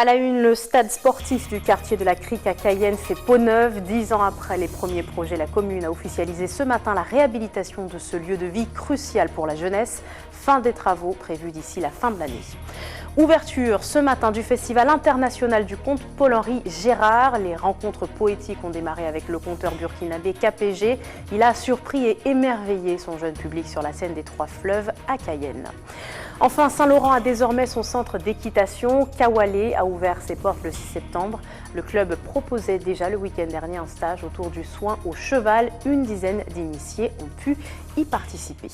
À la une, le stade sportif du quartier de la Crique à Cayenne fait peau neuve. 10 ans après les premiers projets, la commune a officialisé ce matin la réhabilitation de ce lieu de vie crucial pour la jeunesse. Fin des travaux prévus d'ici la fin de l'année. Ouverture ce matin du Festival international du conte Paul-Henri Gérard. Les rencontres poétiques ont démarré avec le conteur burkinabé KPG. Il a surpris et émerveillé son jeune public sur la scène des Trois Fleuves à Cayenne. Enfin, Saint-Laurent a désormais son centre d'équitation. Kawalé a ouvert ses portes le 6 septembre. Le club proposait déjà le week-end dernier un stage autour du soin au cheval. Une dizaine d'initiés ont pu y participer.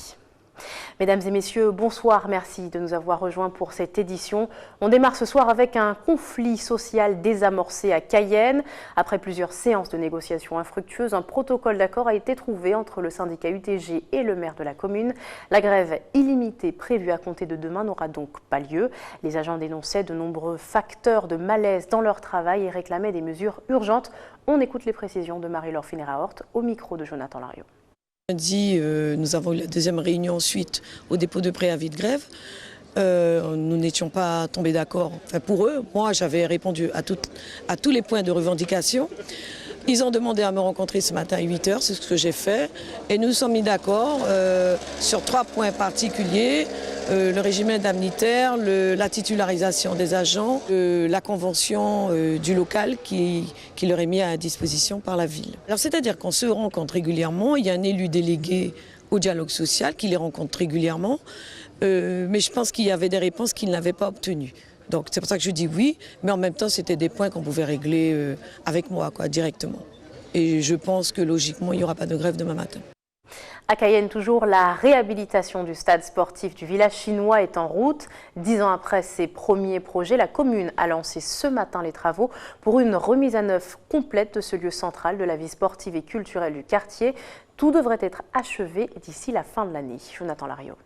Mesdames et messieurs, bonsoir, merci de nous avoir rejoints pour cette édition. On démarre ce soir avec un conflit social désamorcé à Cayenne. Après plusieurs séances de négociations infructueuses, un protocole d'accord a été trouvé entre le syndicat UTG et le maire de la commune. La grève illimitée prévue à compter de demain n'aura donc pas lieu. Les agents dénonçaient de nombreux facteurs de malaise dans leur travail et réclamaient des mesures urgentes. On écoute les précisions de Marie-Laure Finera-Hort au micro de Jonathan Lariot. Lundi, nous avons eu la deuxième réunion suite au dépôt de préavis de grève. Nous n'étions pas tombés d'accord. Enfin, pour eux, moi j'avais répondu à tous les points de revendication. Ils ont demandé à me rencontrer ce matin à 8 h, c'est ce que j'ai fait. Et nous nous sommes mis d'accord sur 3 points particuliers. Le régime indemnitaire, la titularisation des agents, la convention du local qui leur est mis à disposition par la ville. Alors c'est-à-dire qu'on se rencontre régulièrement, il y a un élu délégué au dialogue social qui les rencontre régulièrement, mais je pense qu'il y avait des réponses qu'ils n'avaient pas obtenues. Donc c'est pour ça que je dis oui, mais en même temps c'était des points qu'on pouvait régler avec moi directement. Et je pense que logiquement il n'y aura pas de grève demain matin. À Cayenne, toujours, la réhabilitation du stade sportif du village chinois est en route. 10 ans après ses premiers projets, la commune a lancé ce matin les travaux pour une remise à neuf complète de ce lieu central de la vie sportive et culturelle du quartier. Tout devrait être achevé d'ici la fin de l'année. Jonathan Lariot.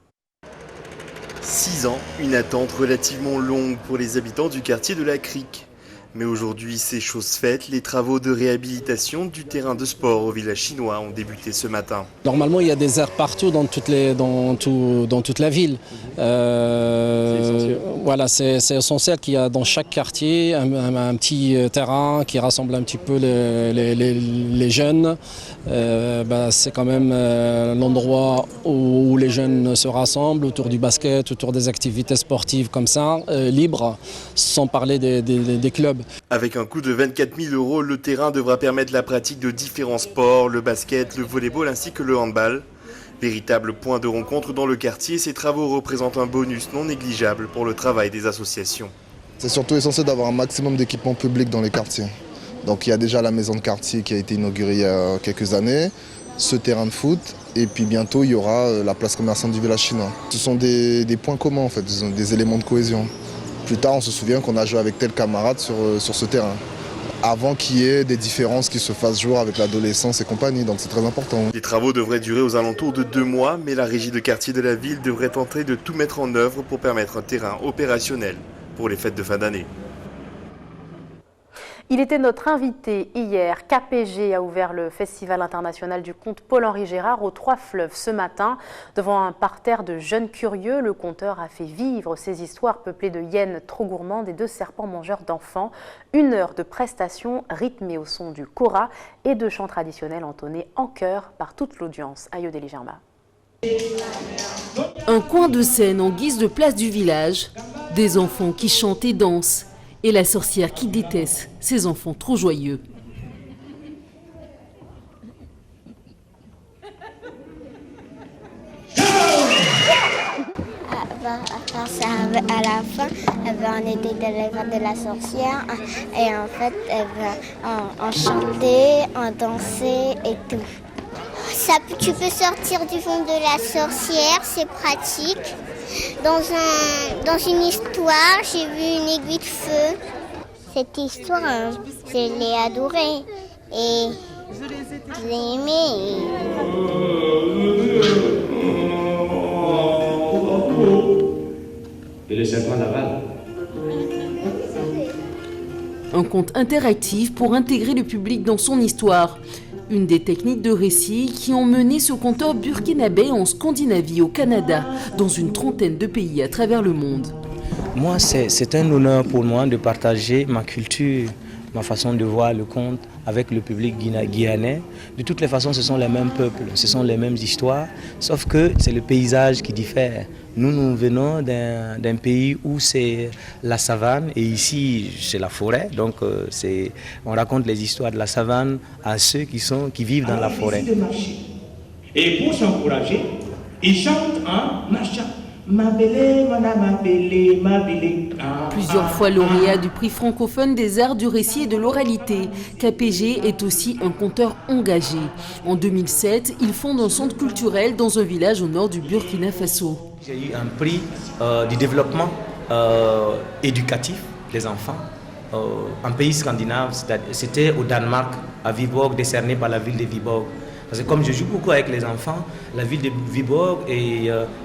6 ans, une attente relativement longue pour les habitants du quartier de la Crique. Mais aujourd'hui, c'est chose faite. Les travaux de réhabilitation du terrain de sport au village chinois ont débuté ce matin. Normalement, il y a des aires partout dans toute la ville. Voilà, c'est essentiel qu'il y a dans chaque quartier un petit terrain qui rassemble un petit peu les jeunes. C'est quand même l'endroit où les jeunes se rassemblent autour du basket, autour des activités sportives comme ça, libres, sans parler des clubs. Avec un coût de 24 000 €, le terrain devra permettre la pratique de différents sports, le basket, le volleyball ainsi que le handball. Véritable point de rencontre dans le quartier, ces travaux représentent un bonus non négligeable pour le travail des associations. C'est surtout essentiel d'avoir un maximum d'équipements publics dans les quartiers. Donc il y a déjà la maison de quartier qui a été inaugurée il y a quelques années, ce terrain de foot, et puis bientôt il y aura la place commerçante du village chinois. Ce sont des points communs en fait, des éléments de cohésion. Plus tard on se souvient qu'on a joué avec tel camarade sur ce terrain. Avant qu'il y ait des différences qui se fassent jour avec l'adolescence et compagnie, donc c'est très important. Les travaux devraient durer aux alentours de 2 mois, mais la régie de quartier de la ville devrait tenter de tout mettre en œuvre pour permettre un terrain opérationnel pour les fêtes de fin d'année. Il était notre invité hier. KPG a ouvert le Festival international du conte Paul-Henri Gérard aux Trois Fleuves ce matin. Devant un parterre de jeunes curieux, le conteur a fait vivre ses histoires peuplées de hyènes trop gourmandes et de serpents mangeurs d'enfants. 1 heure de prestations rythmée au son du kora et de chants traditionnels entonnés en chœur par toute l'audience. Ayodeli Germa. Un coin de scène en guise de place du village, des enfants qui chantent et dansent. Et la sorcière qui déteste ses enfants trop joyeux. À la fin, on était dans le ventre de la sorcière et en fait, on chantait, on dansait et tout. Tu peux sortir du fond de la sorcière, c'est pratique. Dans une histoire, j'ai vu une aiguille de feu. Cette histoire, je l'ai adorée et je l'ai aimée. Et le serpent Laval. Un conte interactif pour intégrer le public dans son histoire. Une des techniques de récit qui ont mené ce conteur burkinabé en Scandinavie, au Canada, dans une trentaine de pays à travers le monde. Moi, c'est un honneur pour moi de partager ma culture, ma façon de voir le conte avec le public guyanais. De toutes les façons, ce sont les mêmes peuples, ce sont les mêmes histoires, sauf que c'est le paysage qui diffère. Nous venons d'un pays où c'est la savane et ici c'est la forêt, donc on raconte les histoires de la savane à ceux qui vivent dans la forêt. Et pour s'encourager, ils chantent en marchant. Plusieurs fois lauréat du prix francophone des arts du récit et de l'oralité, KPG est aussi un conteur engagé. En 2007, il fonde un centre culturel dans un village au nord du Burkina Faso. J'ai eu un prix du développement éducatif des enfants en pays scandinave, c'était au Danemark, à Viborg, décerné par la ville de Viborg. Parce que comme je joue beaucoup avec les enfants, la ville de Viborg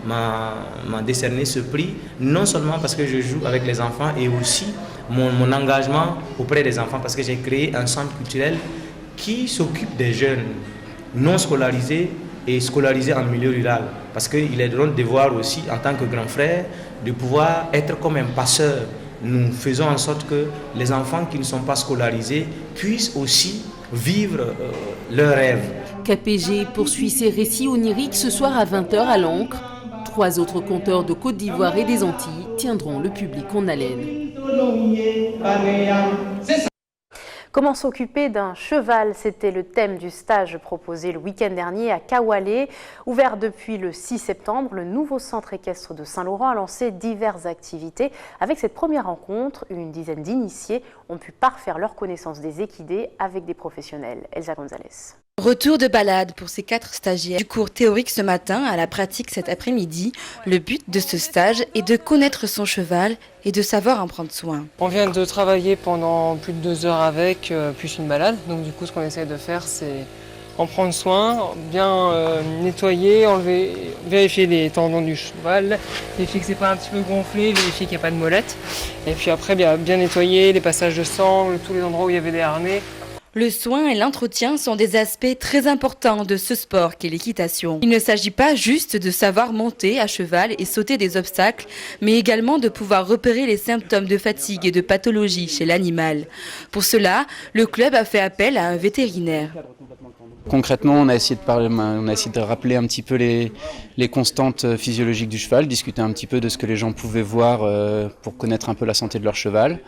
m'a décerné ce prix, non seulement parce que je joue avec les enfants, et aussi mon engagement auprès des enfants, parce que j'ai créé un centre culturel qui s'occupe des jeunes non scolarisés et scolarisés en milieu rural. Parce qu'il est notre devoir aussi, en tant que grand frère, de pouvoir être comme un passeur. Nous faisons en sorte que les enfants qui ne sont pas scolarisés puissent aussi vivre leurs rêves. KPG poursuit ses récits oniriques ce soir à 20h à l'Ancre. 3 autres conteurs de Côte d'Ivoire et des Antilles tiendront le public en haleine. Comment s'occuper d'un cheval? C'était le thème du stage proposé le week-end dernier à Kawalé. Ouvert depuis le 6 septembre, le nouveau centre équestre de Saint-Laurent a lancé diverses activités. Avec cette première rencontre, une dizaine d'initiés ont pu parfaire leur connaissance des équidés avec des professionnels. Elsa Gonzalez. Retour de balade pour ces 4 stagiaires. Du cours théorique ce matin à la pratique cet après-midi. Le but de ce stage est de connaître son cheval et de savoir en prendre soin. On vient de travailler pendant plus de 2 heures avec, plus une balade. Donc du coup, ce qu'on essaie de faire, c'est en prendre soin, bien nettoyer, enlever, vérifier les tendons du cheval, vérifier que c'est pas un petit peu gonflé, vérifier qu'il n'y a pas de molette. Et puis après, bien nettoyer les passages de sangle, tous les endroits où il y avait des harnais. Le soin et l'entretien sont des aspects très importants de ce sport qu'est l'équitation. Il ne s'agit pas juste de savoir monter à cheval et sauter des obstacles, mais également de pouvoir repérer les symptômes de fatigue et de pathologie chez l'animal. Pour cela, le club a fait appel à un vétérinaire. Concrètement, on a essayé de rappeler un petit peu les constantes physiologiques du cheval, discuter un petit peu de ce que les gens pouvaient voir pour connaître un peu la santé de leur cheval.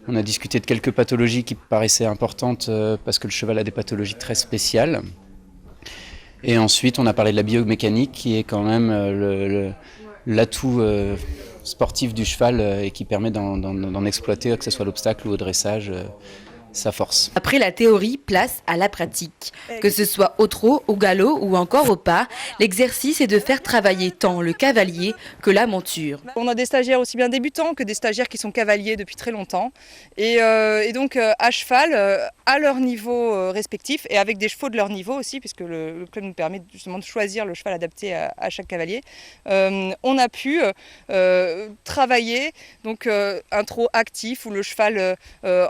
On a discuté de quelques pathologies qui paraissaient importantes parce que le cheval a des pathologies très spéciales. Et ensuite, on a parlé de la biomécanique qui est quand même l'atout sportif du cheval et qui permet d'en exploiter, que ce soit l'obstacle ou au dressage, sa force. Après la théorie, place à la pratique. Que ce soit au trot, au galop ou encore au pas, l'exercice est de faire travailler tant le cavalier que la monture. On a des stagiaires aussi bien débutants que des stagiaires qui sont cavaliers depuis très longtemps. Et donc à cheval, à leur niveau respectif et avec des chevaux de leur niveau aussi, puisque le club nous permet justement de choisir le cheval adapté à chaque cavalier. On a pu travailler donc, un trot actif où le cheval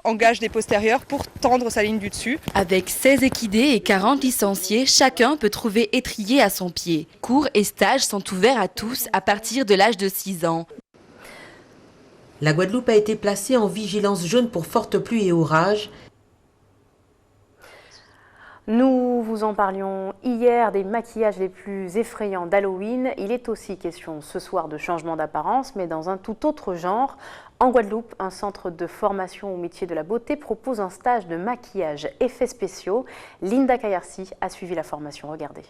engage des postérieurs pour tendre sa ligne du dessus. Avec 16 équidés et 40 licenciés, chacun peut trouver étrier à son pied. Cours et stages sont ouverts à tous à partir de l'âge de 6 ans. La Guadeloupe a été placée en vigilance jaune pour fortes pluies et orages. Nous vous en parlions hier des maquillages les plus effrayants d'Halloween. Il est aussi question ce soir de changement d'apparence, mais dans un tout autre genre. En Guadeloupe, un centre de formation au métier de la beauté propose un stage de maquillage effets spéciaux. Linda Kayarsi a suivi la formation. Regardez.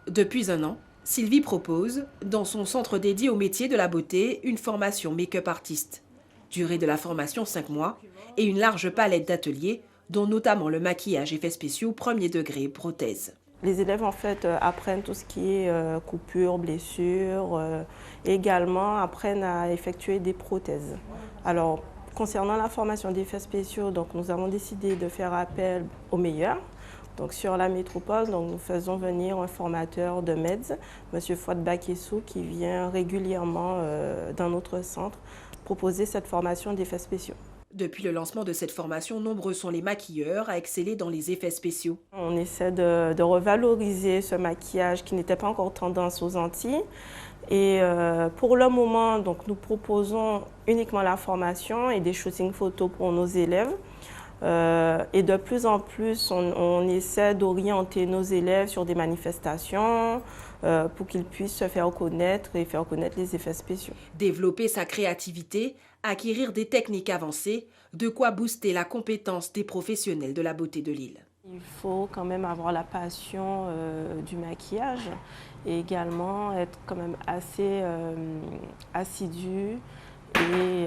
Depuis 1 an, Sylvie propose, dans son centre dédié au métier de la beauté, une formation make-up artiste. Durée de la formation 5 mois et une large palette d'ateliers, dont notamment le maquillage effets spéciaux premier degré, prothèse. Les élèves en fait apprennent tout ce qui est coupure, blessure, également apprennent à effectuer des prothèses. Alors concernant la formation d'effets spéciaux, donc nous avons décidé de faire appel aux meilleurs. Donc sur la métropole, donc nous faisons venir un formateur de MEDS, M. Fouad Bakessou, qui vient régulièrement dans notre centre proposer cette formation d'effets spéciaux. Depuis le lancement de cette formation, nombreux sont les maquilleurs à exceller dans les effets spéciaux. On essaie de revaloriser ce maquillage qui n'était pas encore tendance aux Antilles. Et pour le moment, donc, nous proposons uniquement la formation et des shootings photos pour nos élèves. Et de plus en plus, on essaie d'orienter nos élèves sur des manifestations pour qu'ils puissent se faire connaître et faire connaître les effets spéciaux. Développer sa créativité, acquérir des techniques avancées, de quoi booster la compétence des professionnels de la beauté de Lille. Il faut quand même avoir la passion du maquillage et également être quand même assez assidu et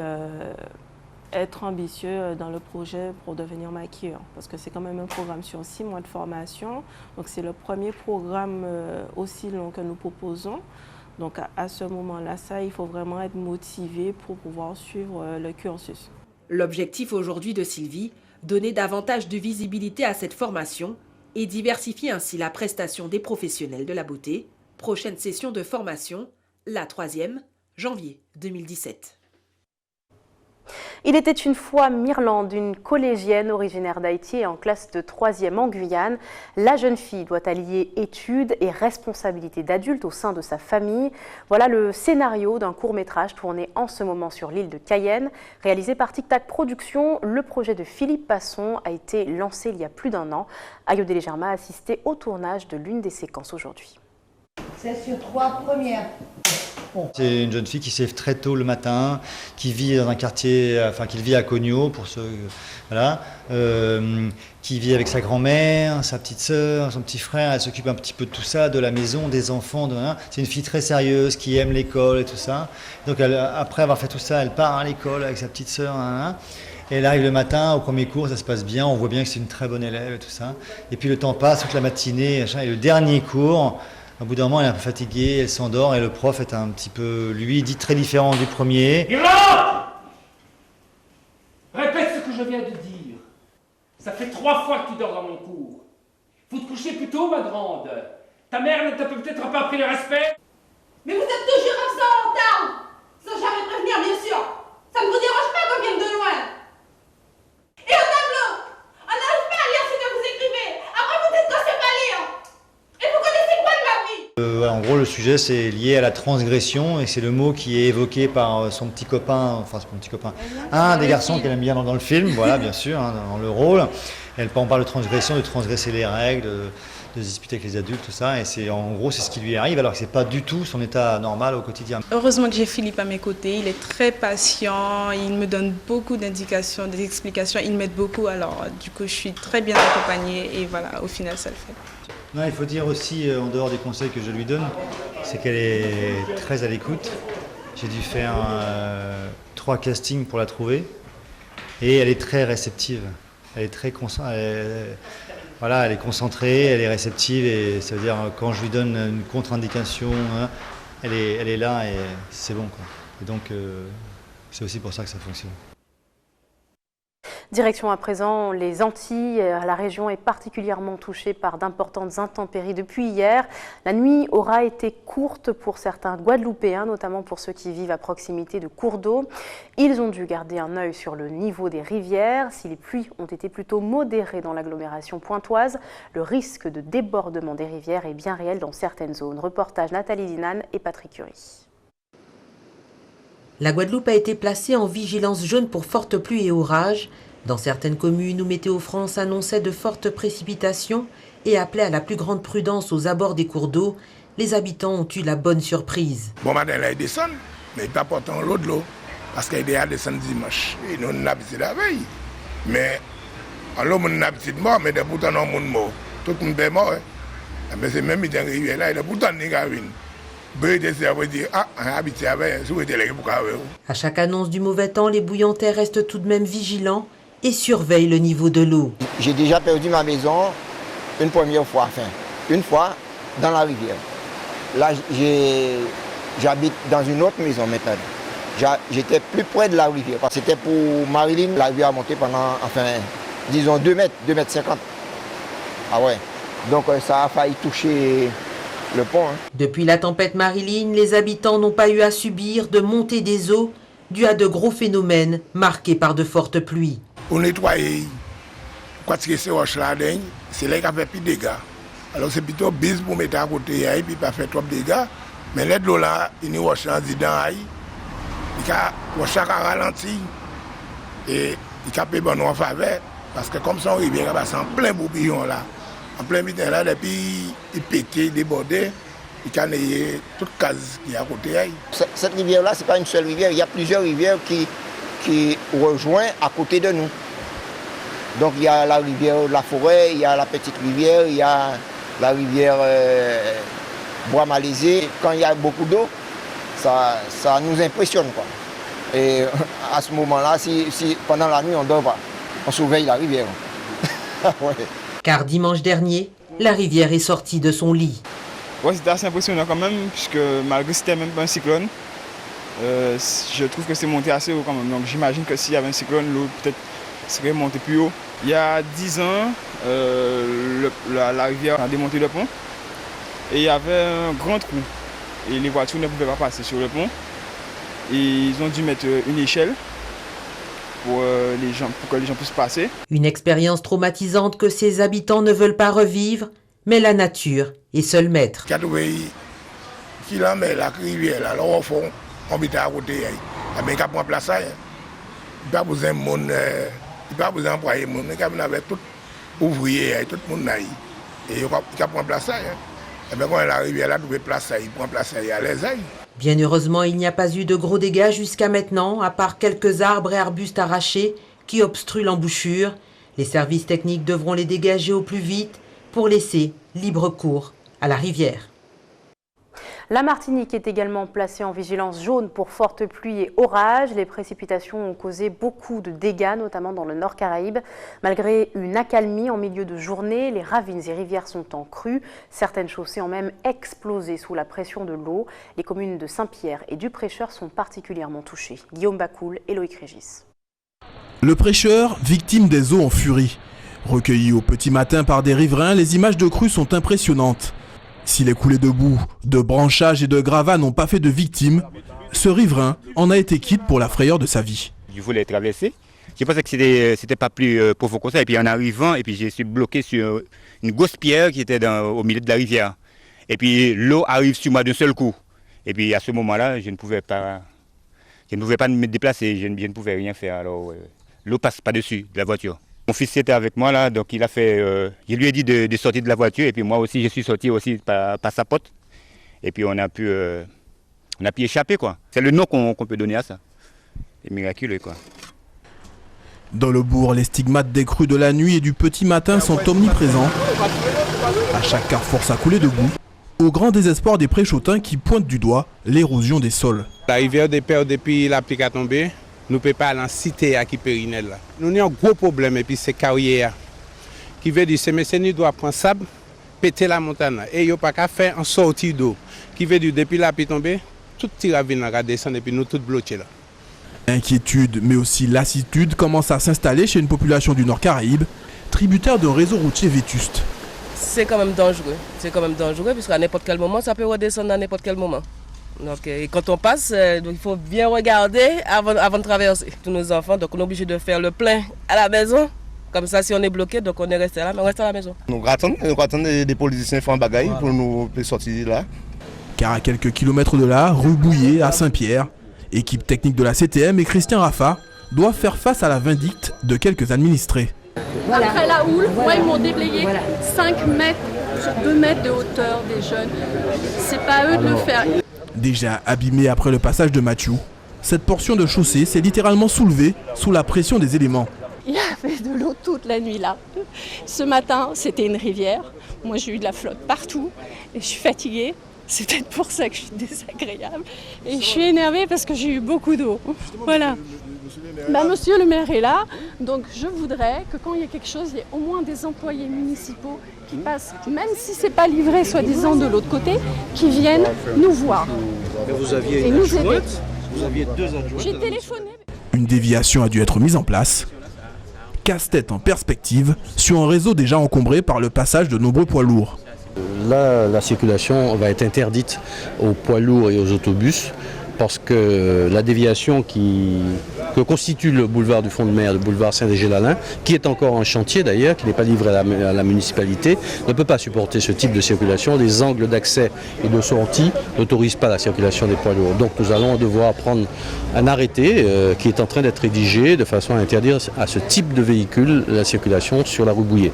être ambitieux dans le projet pour devenir maquilleur. Parce que c'est quand même un programme sur 6 mois de formation. Donc c'est le premier programme aussi long que nous proposons. Donc à ce moment-là, il faut vraiment être motivé pour pouvoir suivre le cursus. L'objectif aujourd'hui de Sylvie, donner davantage de visibilité à cette formation et diversifier ainsi la prestation des professionnels de la beauté. Prochaine session de formation, la 3e, janvier 2017. Il était une fois Myrlande, une collégienne originaire d'Haïti et en classe de 3e en Guyane. La jeune fille doit allier études et responsabilités d'adulte au sein de sa famille. Voilà le scénario d'un court-métrage tourné en ce moment sur l'île de Cayenne. Réalisé par Tic Tac Productions, le projet de Philippe Passon a été lancé il y a plus d'1 an. Ayodele Germa a assisté au tournage de l'une des séquences aujourd'hui. C'est sur 3 premières. C'est une jeune fille qui se lève très tôt le matin, qui vit dans un quartier, enfin qui vit à Cogno, pour ceux, voilà, qui vit avec sa grand-mère, sa petite sœur, son petit frère. Elle s'occupe un petit peu de tout ça, de la maison, des enfants. C'est une fille très sérieuse qui aime l'école et tout ça. Donc après avoir fait tout ça, elle part à l'école avec sa petite sœur. Et elle arrive le matin au premier cours, ça se passe bien, on voit bien que c'est une très bonne élève et tout ça. Et puis le temps passe, toute la matinée, et le dernier cours. Au bout d'un moment, elle est un peu fatiguée, elle s'endort et le prof est un petit peu, lui, dit très différent du premier. Myrlande! Répète ce que je viens de dire. Ça fait 3 fois que tu dors dans mon cours. Faut te coucher plus tôt, ma grande. Ta mère ne t'a peut-être pas appris le respect. Mais vous êtes toujours absent en retard, sans jamais prévenir, bien sûr. Ça ne vous dérange pas qu'on vienne de loin. Et au tableau, on n'arrive pas à lire ce que vous écrivez. Après, vous dites qu'on ne sait pas lire. Et vous connaissez quoi de ma vie? En gros, le sujet, c'est lié à la transgression et c'est le mot qui est évoqué par son petit copain, enfin son petit copain, un des garçons qu'elle aime bien dans le film, voilà, bien sûr, dans le rôle. On parle de transgression, de transgresser les règles, de se disputer avec les adultes, tout ça, et en gros, c'est ce qui lui arrive, alors que c'est pas du tout son état normal au quotidien. Heureusement que j'ai Philippe à mes côtés, il est très patient, il me donne beaucoup d'indications, des explications, il m'aide beaucoup, alors du coup, je suis très bien accompagnée et voilà, au final, ça le fait. Non, il faut dire aussi, en dehors des conseils que je lui donne, c'est qu'elle est très à l'écoute. J'ai dû faire 3 castings pour la trouver. Et elle est très réceptive. Elle est très elle est concentrée, elle est réceptive. Et ça veut dire, quand je lui donne une contre-indication, elle est là et c'est bon, quoi. Et donc, c'est aussi pour ça que ça fonctionne. Direction à présent les Antilles. La région est particulièrement touchée par d'importantes intempéries depuis hier. La nuit aura été courte pour certains Guadeloupéens, notamment pour ceux qui vivent à proximité de cours d'eau. Ils ont dû garder un œil sur le niveau des rivières. Si les pluies ont été plutôt modérées dans l'agglomération pointoise, le risque de débordement des rivières est bien réel dans certaines zones. Reportage Nathalie Dinan et Patrick Curie. La Guadeloupe a été placée en vigilance jaune pour fortes pluies et orages. Dans certaines communes où Météo France annonçait de fortes précipitations et appelait à la plus grande prudence aux abords des cours d'eau, les habitants ont eu la bonne surprise. Bon matin, là, ils descendent, mais ils pas portant l'eau de l'eau, parce qu'ils descendent dimanche. Et nous, on a habité la veille. Mais, alors, on a habité mort, mais pourtant, on est mort. Tout le monde est mort. Mais c'est même dans la rivière là, il est pourtant négatif. À chaque annonce du mauvais temps, les Bouillantais restent tout de même vigilants et surveillent le niveau de l'eau. J'ai déjà perdu ma maison une première fois, une fois dans la rivière. Là, j'habite dans une autre maison maintenant. J'étais plus près de la rivière. C'était pour Marilyn, la rivière a monté pendant, disons 2 mètres, 2,50 mètres. Ah ouais, donc ça a failli toucher le pont. Depuis la tempête Marilyn, les habitants n'ont pas eu à subir de montée des eaux due à de gros phénomènes marqués par de fortes pluies. On nettoie, quand c'est roche là, c'est là qu'il a fait plus de dégâts. Alors c'est plutôt bise pour mettre à côté et puis pas faire trop de dégâts. Mais l'aide l'eau là, il nous wash en dedans, il a wash à ralenti et il a payé en faveur parce que comme ça on rivière passe en plein bourbion là, en plein midi là, depuis il pétait, il débordait, il a nayé toute case qui est à côté. Cette rivière là, c'est pas une seule rivière, il y a plusieurs rivières qui rejoignent à côté de nous. Donc il y a la rivière de la forêt, il y a la petite rivière, il y a la rivière Bois Malaisé. Quand il y a beaucoup d'eau, ça nous impressionne, quoi. Et à ce moment-là, si pendant la nuit on dort pas, on surveille la rivière. Ouais. Car dimanche dernier, la rivière est sortie de son lit. Ouais, c'était assez impressionnant quand même, puisque malgré que c'était même pas un cyclone, je trouve que c'est monté assez haut quand même. Donc j'imagine que s'il y avait un cyclone, l'eau peut-être serait montée plus haut. Il y a 10 ans, la rivière a démonté le pont et il y avait un grand trou. Et les voitures ne pouvaient pas passer sur le pont. Et ils ont dû mettre une échelle pour que les gens puissent passer. Une expérience traumatisante que ses habitants ne veulent pas revivre, mais la nature est seul maître. Qui la met la rivière là, au fond, on habite à côté. Mais quand on place ça, il n'y a pas besoin de monde, il n'y a pas besoin d'employer monde, mais quand on avait tout ouvrier, tout le monde là, et il prend place ça. Et bien quand la rivière là, il place ça, il prend place ça à l'aise. Bien heureusement, il n'y a pas eu de gros dégâts jusqu'à maintenant, à part quelques arbres et arbustes arrachés qui obstruent l'embouchure. Les services techniques devront les dégager au plus vite pour laisser libre cours à la rivière. La Martinique est également placée en vigilance jaune pour fortes pluies et orages. Les précipitations ont causé beaucoup de dégâts, notamment dans le Nord Caraïbe. Malgré une accalmie en milieu de journée, les ravines et rivières sont en crue. Certaines chaussées ont même explosé sous la pression de l'eau. Les communes de Saint-Pierre et du Prêcheur sont particulièrement touchées. Guillaume Bacoul et Loïc Régis. Le Prêcheur, victime des eaux en furie. Recueillies au petit matin par des riverains, les images de crues sont impressionnantes. Si les coulées de boue, de branchages et de gravats n'ont pas fait de victimes, ce riverain en a été quitte pour la frayeur de sa vie. Je voulais traverser. Je pensais que c'était pas plus profond que ça. Et puis en arrivant, je suis bloqué sur une grosse pierre qui était au milieu de la rivière. Et puis l'eau arrive sur moi d'un seul coup. Et puis à ce moment-là, je ne pouvais pas me déplacer, je ne pouvais rien faire. Alors l'eau passe par-dessus de la voiture. Mon fils était avec moi là, donc il a fait. Je lui ai dit de sortir de la voiture et puis moi aussi je suis sorti aussi par sa porte. Et puis on a pu échapper quoi. C'est le nom qu'on peut donner à ça. C'est miraculeux quoi. Dans le bourg, les stigmates des crues de la nuit et du petit matin sont omniprésents. À chaque carrefour, ça coulait de boue, au grand désespoir des Préchotins qui pointent du doigt l'érosion des sols. La rivière des Pères, depuis la pluie a tombé, nous ne pouvons pas aller en cité à Kiperinel. Nous avons un gros problème et puis c'est carrière. Qui veut dire que ces mécaniques doivent prendre sable, péter la montagne. Et il n'y a pas qu'à faire en sortie d'eau. Qui veut dire que depuis la pluie tombée, toute la ravine va descendre et puis nous tous bloqués là. Inquiétude, mais aussi lassitude commence à s'installer chez une population du Nord Caraïbe, tributaire d'un réseau routier vétuste. C'est quand même dangereux. C'est quand même dangereux puisqu'à n'importe quel moment, ça peut redescendre à n'importe quel moment. Donc, et quand on passe, il faut bien regarder avant de traverser. Tous nos enfants, donc on est obligé de faire le plein à la maison. Comme ça, si on est bloqué, donc on est resté là, mais on reste à la maison. Nous attendons des politiciens faire un bagaille pour nous sortir là. Car à quelques kilomètres de là, rue Bouillet à Saint-Pierre, équipe technique de la CTM et Christian Raffa doivent faire face à la vindicte de quelques administrés. Voilà. Après la houle, moi, ils m'ont déblayé 5 mètres sur 2 mètres de hauteur des jeunes. C'est pas à eux de le faire. Déjà abîmée après le passage de Mathieu, cette portion de chaussée s'est littéralement soulevée sous la pression des éléments. Il y avait de l'eau toute la nuit là. Ce matin, c'était une rivière. Moi, j'ai eu de la flotte partout et je suis fatiguée. C'est peut-être pour ça que je suis désagréable. Et je suis énervée parce que j'ai eu beaucoup d'eau. Voilà. Monsieur le maire est là, donc je voudrais que quand il y a quelque chose, il y ait au moins des employés municipaux qui passent, même si ce n'est pas livré soi-disant de l'autre côté, qui viennent nous voir. Mais vous aviez et nous aider. Vous aviez 2 adjoints. J'ai téléphoné. Une déviation a dû être mise en place. Casse-tête en perspective sur un réseau déjà encombré par le passage de nombreux poids lourds. Là, la circulation va être interdite aux poids lourds et aux autobus parce que la déviation que constitue le boulevard du Front de Mer, le boulevard Saint-Léger-Lalin, qui est encore en chantier d'ailleurs, qui n'est pas livré à la municipalité, ne peut pas supporter ce type de circulation. Les angles d'accès et de sortie n'autorisent pas la circulation des poids lourds. Donc nous allons devoir prendre un arrêté qui est en train d'être rédigé de façon à interdire à ce type de véhicule la circulation sur la rue Bouillet.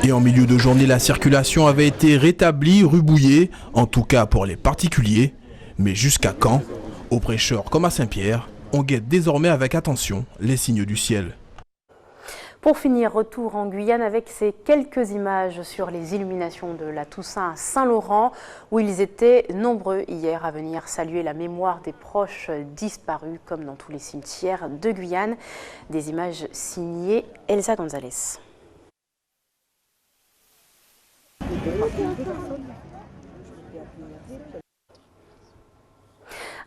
Et en milieu de journée, la circulation avait été rétablie rue Bouillet, en tout cas pour les particuliers. Mais jusqu'à quand? Aux prêcheurs comme à Saint-Pierre, on guette désormais avec attention les signes du ciel. Pour finir, retour en Guyane avec ces quelques images sur les illuminations de la Toussaint à Saint-Laurent, où ils étaient nombreux hier à venir saluer la mémoire des proches disparus, comme dans tous les cimetières de Guyane. Des images signées Elsa Gonzalez.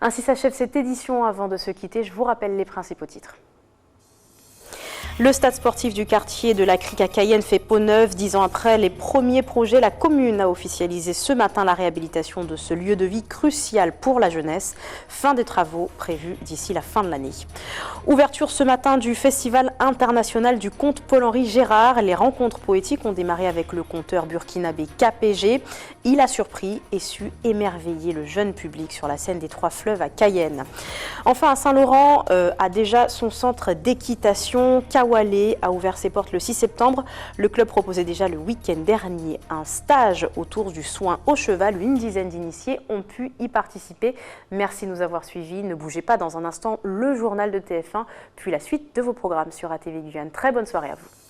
Ainsi s'achève cette édition. Avant de se quitter, je vous rappelle les principaux titres. Le stade sportif du quartier de la Crique à Cayenne fait peau neuve. 10 ans après les premiers projets, la commune a officialisé ce matin la réhabilitation de ce lieu de vie crucial pour la jeunesse. Fin des travaux prévus d'ici la fin de l'année. Ouverture ce matin du Festival international du conte Paul-Henri Gérard. Les rencontres poétiques ont démarré avec le conteur burkinabé KPG. Il a surpris et su émerveiller le jeune public sur la scène des Trois Fleuves à Cayenne. Enfin, à Saint-Laurent a déjà son centre d'équitation. Kawalé a ouvert ses portes le 6 septembre. Le club proposait déjà le week-end dernier un stage autour du soin au cheval. Une dizaine d'initiés ont pu y participer. Merci de nous avoir suivis. Ne bougez pas, dans un instant le journal de TF1, puis la suite de vos programmes sur ATV Guyane. Très bonne soirée à vous.